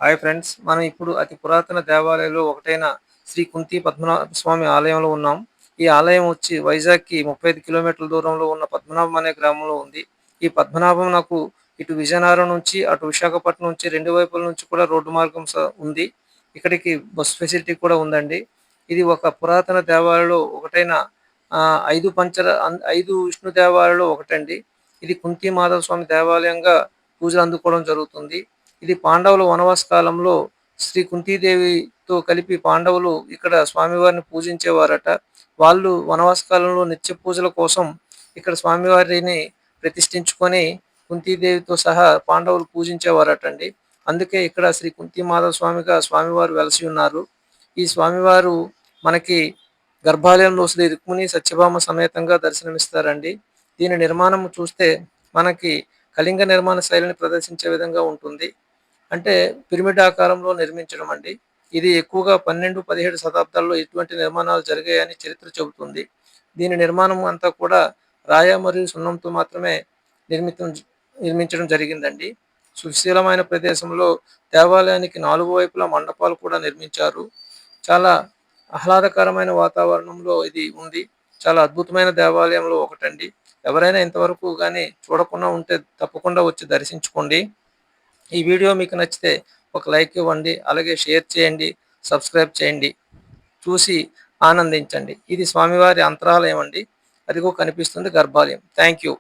Hi friends. మనం ఇప్పుడు అతి పురాతన దేవాలయాల్లో ఒకటైన శ్రీ కుంతి పద్మనాభ స్వామి ఆలయంలో ఉన్నాం. ఈ ఆలయం వచ్చి వైజాగ్‌కి 35 కిలోమీటర్ల దూరంలో ఉన్న పద్మనాభం అనే గ్రామంలో ఉంది. ఈ పద్మనాభం నాకు ఇటు విజయనగరం నుంచి, అటు విశాఖపట్నం నుంచి 2 వైపుల నుంచి కూడా రోడ్డు మార్గం ఉంది. ఇక్కడికి బస్ ఫెసిలిటీ కూడా ఉందండి. ఇది ఒక పురాతన దేవాలయాల్లో ఒకటైన 5 విష్ణు దేవాలయాల్లో ఒకటండి. ఇది కుంతి మాధవ స్వామి దేవాలయంగా పూజలు అందుకోవడం జరుగుతుంది. ఇది పాండవుల వనవాస కాలంలో శ్రీ కుంతీదేవితో కలిపి పాండవులు ఇక్కడ స్వామివారిని పూజించేవారట. వాళ్ళు వనవాస కాలంలో నిత్య పూజల కోసం ఇక్కడ స్వామివారిని ప్రతిష్ఠించుకొని కుంతీదేవితో సహా పాండవులు పూజించేవారటండి. అందుకే ఇక్కడ శ్రీ కుంతి మాధవ స్వామిగా స్వామివారు వెలసి ఉన్నారు. ఈ స్వామివారు మనకి గర్భాలయంలో శ్రీ రుక్మిణి సత్యభామ సమేతంగా దర్శనమిస్తారండి. దీని నిర్మాణం చూస్తే మనకి కళింగ నిర్మాణ శైలిని ప్రదర్శించే విధంగా ఉంటుంది. అంటే పిరమిడ్ ఆకారంలో నిర్మించడం అండి. ఇది ఎక్కువగా 12, 17 శతాబ్దాల్లో ఇటువంటి నిర్మాణాలు జరిగాయని చరిత్ర చెబుతుంది. దీని నిర్మాణం అంతా కూడా రాయ మరియు సున్నంతో మాత్రమే నిర్మితం నిర్మించడం జరిగిందండి. సుశీలమైన ప్రదేశంలో దేవాలయానికి 4 వైపులా మండపాలు కూడా నిర్మించారు. చాలా ఆహ్లాదకరమైన వాతావరణంలో ఇది ఉంది. చాలా అద్భుతమైన దేవాలయంలో ఒకటండి. ఎవరైనా ఇంతవరకు గాని చూడకుండా ఉంటే తప్పకుండా వచ్చి దర్శించుకోండి. ఈ వీడియో మీకు నచ్చితే ఒక లైక్ ఇవ్వండి. అలాగే షేర్ చేయండి. సబ్స్క్రైబ్ చేయండి. చూసి ఆనందించండి. ఇది స్వామివారి అంతరాలయం అండి. అదిగో కనిపిస్తుంది గర్భాలయం. Thank you.